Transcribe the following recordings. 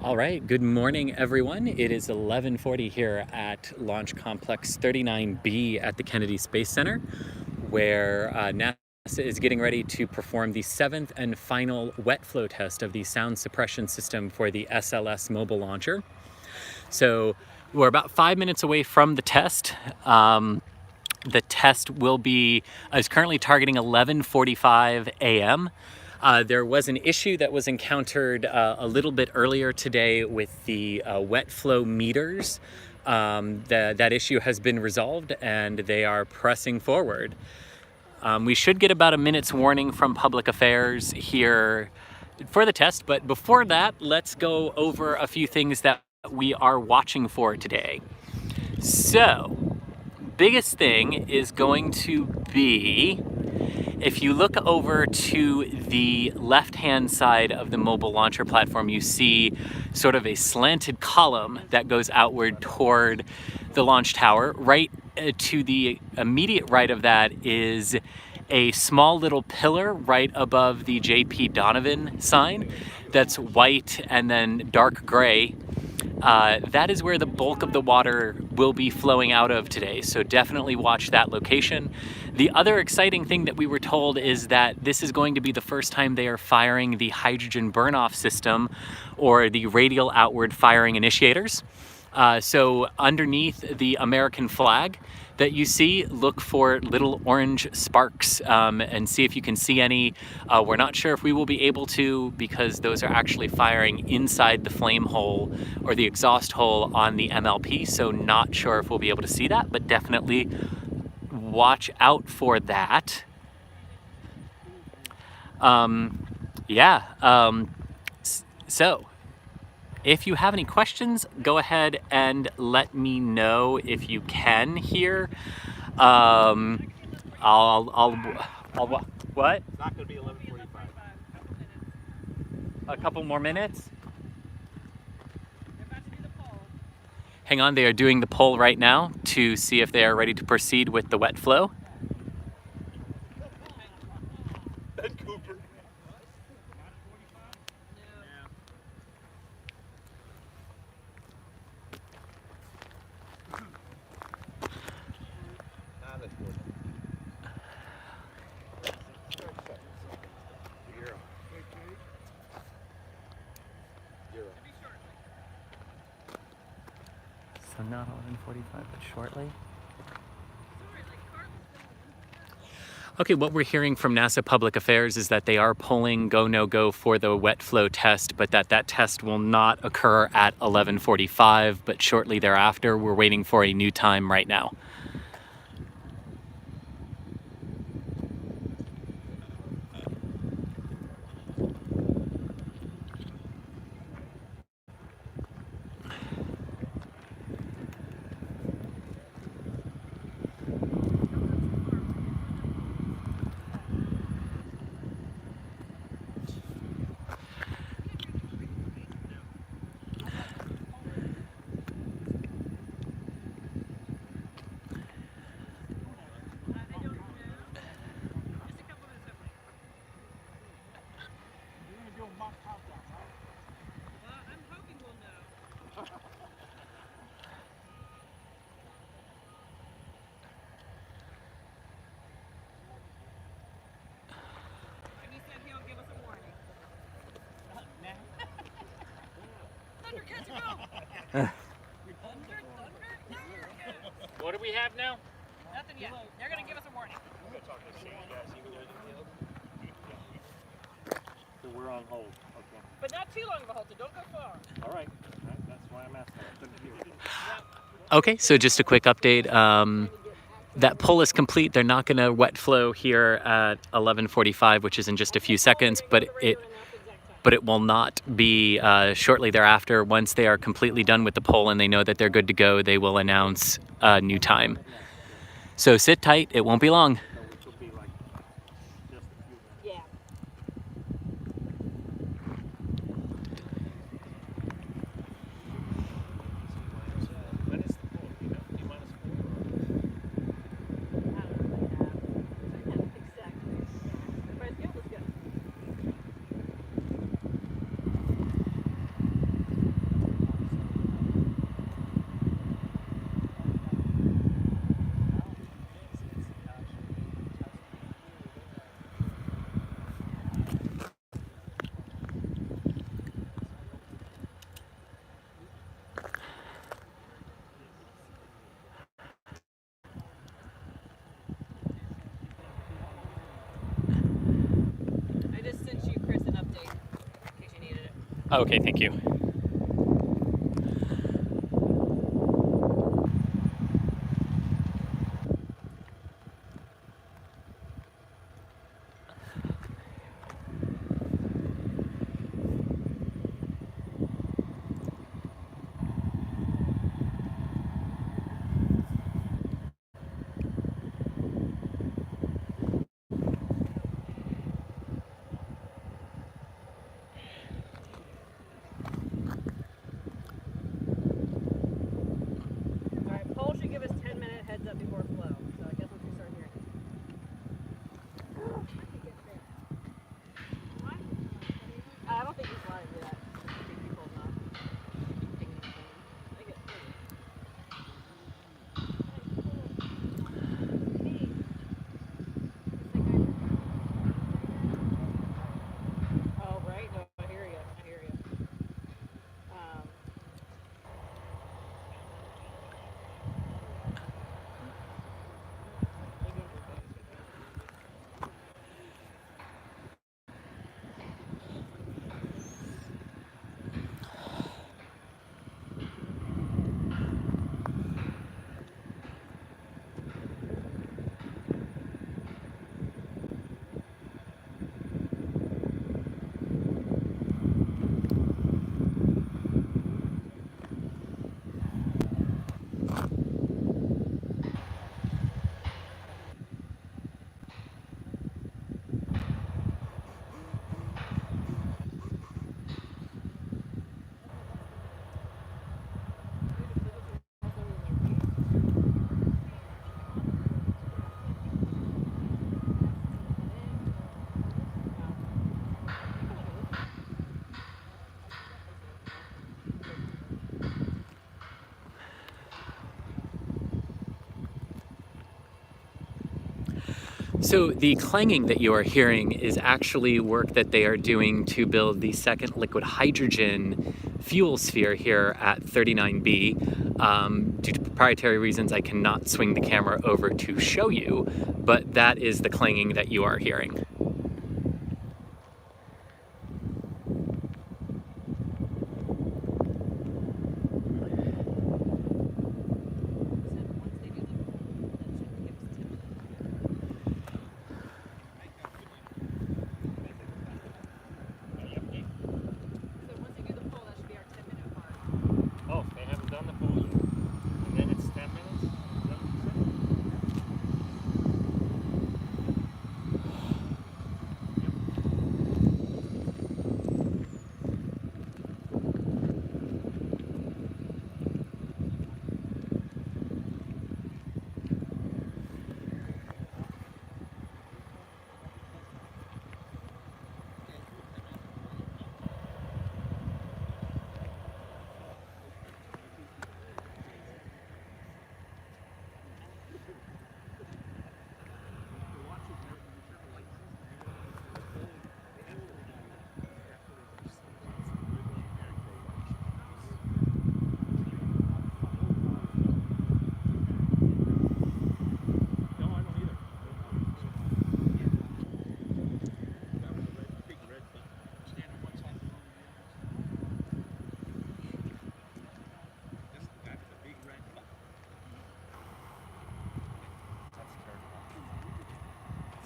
All right, good morning, everyone. It is 11:40 here at Launch Complex 39B at the Kennedy Space Center, where NASA is getting ready to perform the 7th and final wet flow test of the sound suppression system for the SLS mobile launcher. So we're about 5 minutes away from the test. The test is currently targeting 11:45 a.m. There was an issue that was encountered a little bit earlier today with the wet flow meters. That issue has been resolved and they are pressing forward. We should get about a minute's warning from Public Affairs here for the test, but before that, let's go over a few things that we are watching for today. So, biggest thing is going to be, if you look over to the left-hand side of the mobile launcher platform, you see sort of a slanted column that goes outward toward the launch tower. Right to the immediate right of that is a small little pillar right above the J.P. Donovan sign that's white and then dark gray. That is where the bulk of the water will be flowing out of today, so definitely watch that location. The other exciting thing that we were told is that this is going to be the first time they are firing the hydrogen burn-off system, or the radial outward firing initiators. So underneath the American flag that you see, look for little orange sparks and see if you can see any. We're not sure if we will be able to, because those are actually firing inside the flame hole or the exhaust hole on the MLP, so not sure if we'll be able to see that, but definitely watch out for that. So if you have any questions, go ahead and let me know if you can here. I'll what? It's not going to be 11:45. A couple more minutes? Hang on, they are doing the poll right now to see if they are ready to proceed with the wet flow. So not 11:45, but shortly. Okay, what we're hearing from NASA Public Affairs is that they are polling go, no go for the wet flow test, but that test will not occur at 11:45, but shortly thereafter. We're waiting for a new time right now. What do we have now? Nothing yet. They're going to give us a warning. So we're on hold. Okay. But not too long of a hold, so don't go far. All right. That's why I'm asking. I couldn't hear you. Okay, so just a quick update. That poll is complete. They're not going to wet flow here at 11:45, which is in just a few seconds, but it will not be shortly thereafter. Once they are completely done with the poll and they know that they're good to go, they will announce a new time. So sit tight, it won't be long. Yeah. Okay, thank you. Alright, Paul should give us 10-minute heads up before flow. So I guess once we start hearing it. I don't think he's live yet. I think he pulls off. I get Oh, right? No, I hear you. I hear you. So the clanging that you are hearing is actually work that they are doing to build the second liquid hydrogen fuel sphere here at 39B. Due to proprietary reasons, I cannot swing the camera over to show you, but that is the clanging that you are hearing. Oh, they haven't done the pool yet. And then it's 10 minutes? Is that what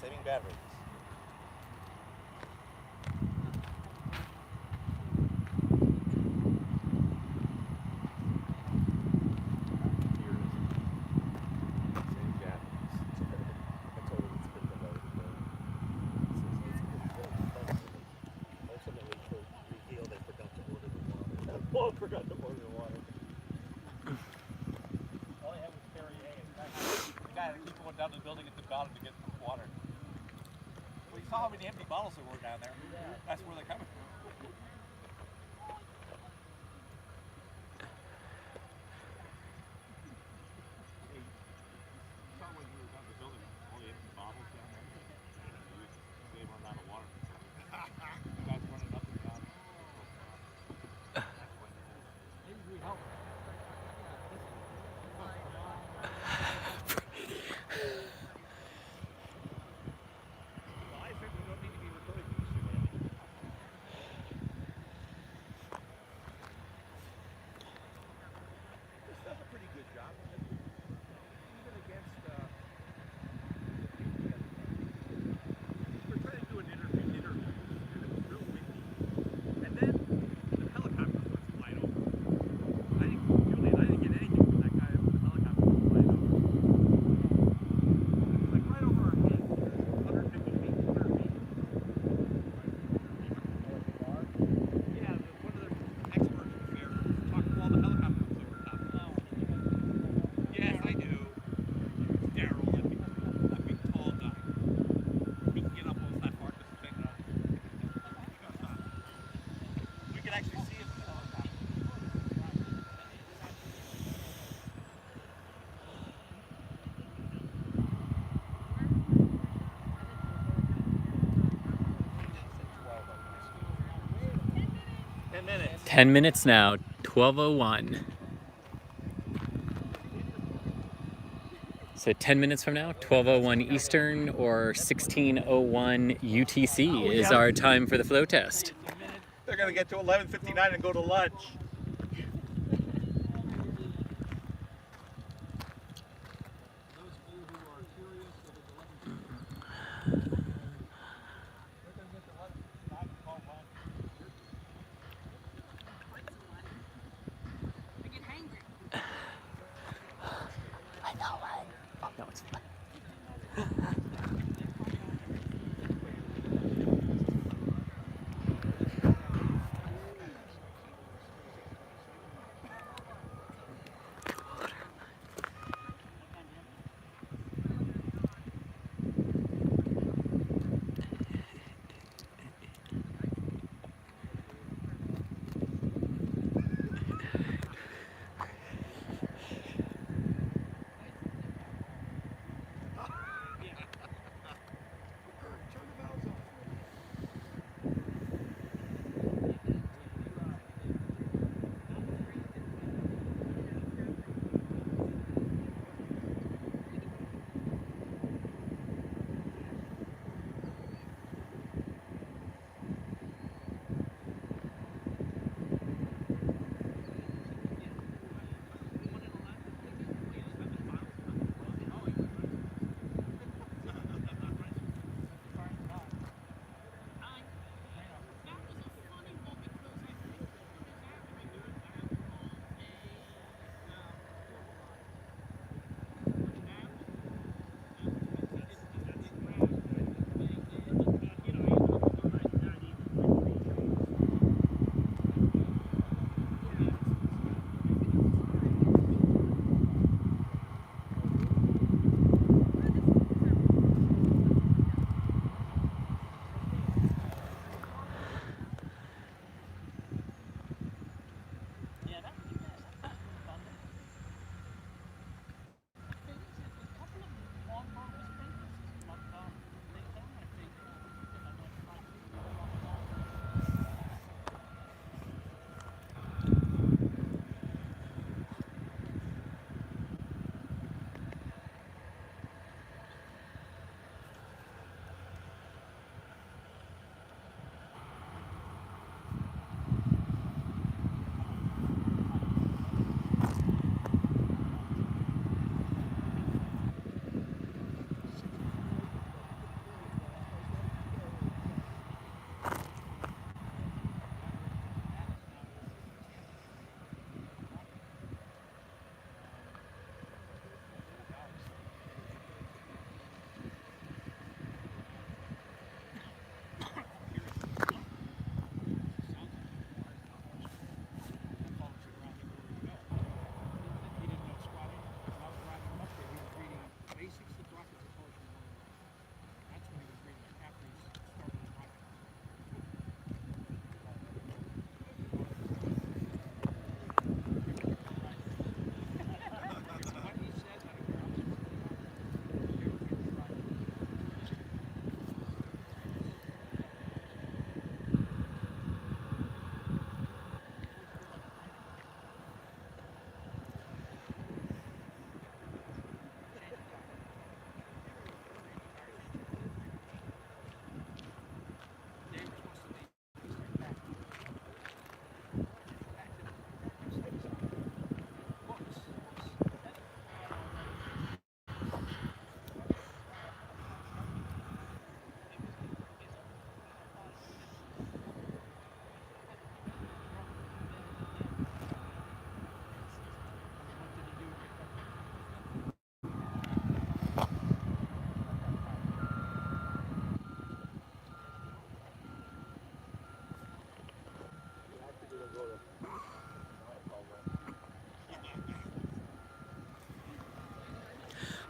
saving batteries. Oh, forgot to order the water. All I had was Perrier. The guy that keeps going down to the building at the bottom to get water. Well, you saw how many empty bottles there were down there. That's where they're coming from. 10 minutes. 10 minutes now, 12:01. So 10 minutes from now, 12:01 Eastern or 16:01 UTC is our time for the flow test. They're going to get to 11:59 and go to lunch. I know, right? Oh, no, it's fine.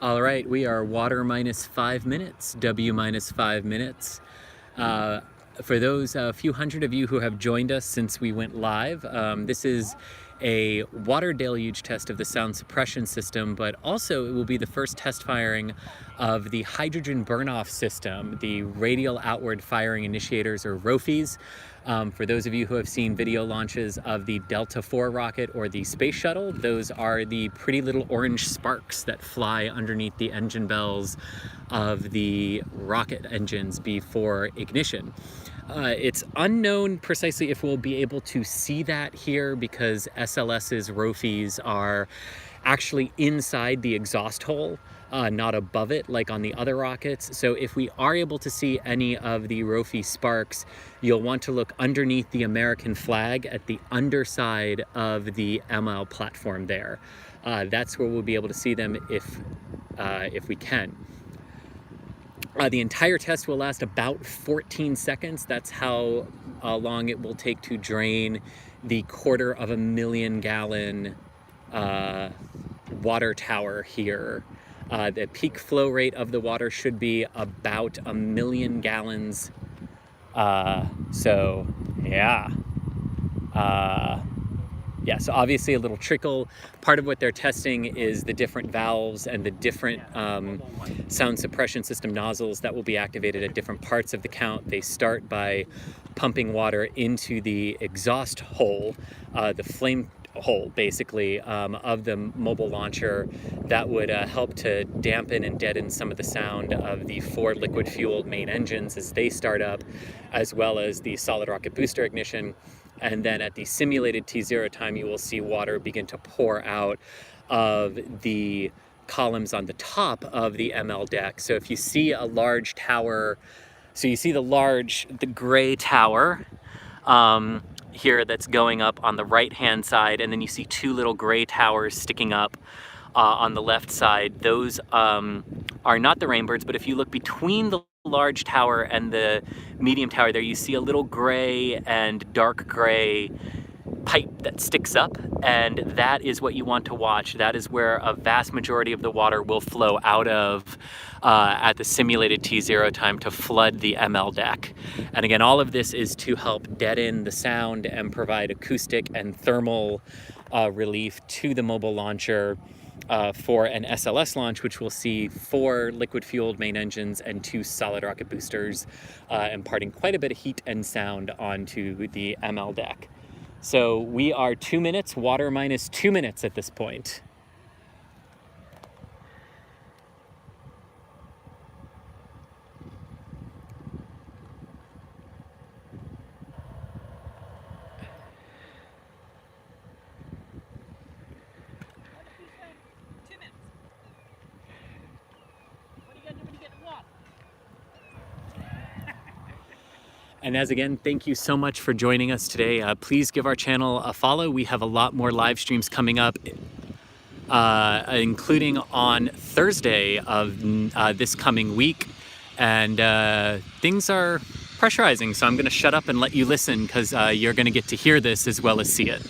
All right, we are water minus 5 minutes, W minus 5 minutes. For those few hundred of you who have joined us since we went live, this is a water deluge test of the sound suppression system, but also it will be the first test firing of the hydrogen burn-off system, the radial outward firing initiators, or ROFIs. For those of you who have seen video launches of the Delta IV rocket or the space shuttle, those are the pretty little orange sparks that fly underneath the engine bells of the rocket engines before ignition. It's unknown precisely if we'll be able to see that here because SLS's ROFIs are actually inside the exhaust hole, not above it like on the other rockets. So if we are able to see any of the ROFI sparks, you'll want to look underneath the American flag at the underside of the ML platform there. That's where we'll be able to see them if we can. The entire test will last about 14 seconds. That's how long it will take to drain the 250,000 gallon water tower here. The peak flow rate of the water should be about 1 million gallons. So yeah. Yeah, so obviously a little trickle. Part of what they're testing is the different valves and the different sound suppression system nozzles that will be activated at different parts of the count. They start by pumping water into the exhaust hole, the flame hole basically, of the mobile launcher that would help to dampen and deaden some of the sound of the 4 liquid fueled main engines as they start up, as well as the solid rocket booster ignition. And then at the simulated T0 time, you will see water begin to pour out of the columns on the top of the ML deck. So if you see a large tower, so you see the gray tower here that's going up on the right-hand side, and then you see 2 little gray towers sticking up on the left side. Those are not the Rainbirds, but if you look between the large tower and the medium tower there, you see a little gray and dark gray pipe that sticks up, and that is what you want to watch. That is where a vast majority of the water will flow out of at the simulated T0 time to flood the ML deck. And again, all of this is to help deaden the sound and provide acoustic and thermal relief to the mobile launcher for an SLS launch, which will see 4 liquid-fueled main engines and 2 solid rocket boosters, imparting quite a bit of heat and sound onto the ML deck. So we are 2 minutes, water minus 2 minutes at this point. And as again, thank you so much for joining us today. Please give our channel a follow. We have a lot more live streams coming up, including on Thursday of this coming week. And things are pressurizing, so I'm going to shut up and let you listen because you're going to get to hear this as well as see it.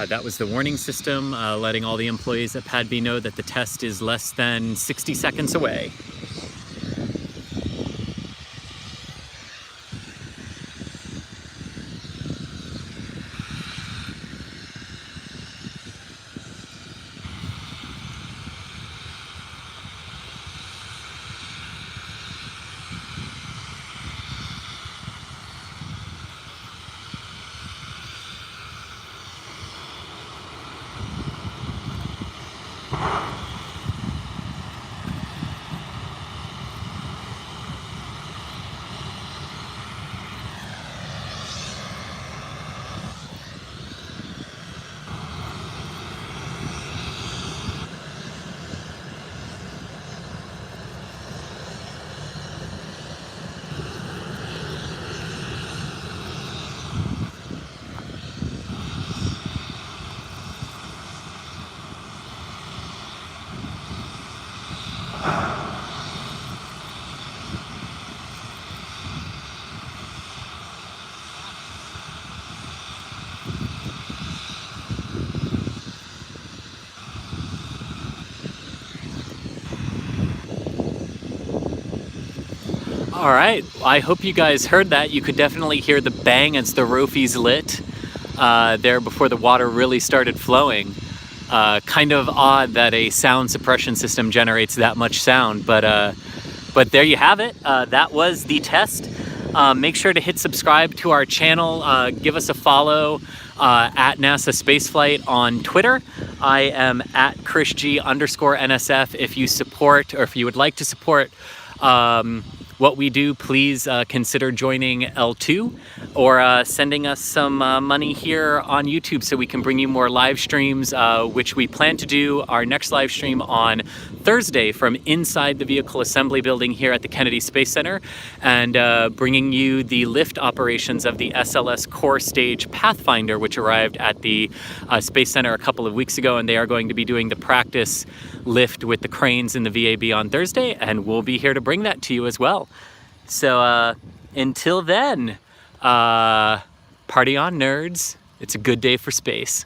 That was the warning system, letting all the employees at Pad B know that the test is less than 60 seconds away. All right, I hope you guys heard that. You could definitely hear the bang as the rofies lit there before the water really started flowing. Kind of odd that a sound suppression system generates that much sound, but there you have it. That was the test. Make sure to hit subscribe to our channel. Give us a follow at NASASpaceflight on Twitter. I am at ChrisG_NSF. If you support, or if you would like to support what we do, please consider joining L2 or sending us some money here on YouTube so we can bring you more live streams, which we plan to do our next live stream on Thursday from inside the vehicle assembly building here at the Kennedy Space Center, and bringing you the lift operations of the SLS core stage Pathfinder, which arrived at the Space Center a couple of weeks ago, and they are going to be doing the practice lift with the cranes in the VAB on Thursday, and we'll be here to bring that to you as well. So until then, party on, nerds. It's a good day for space.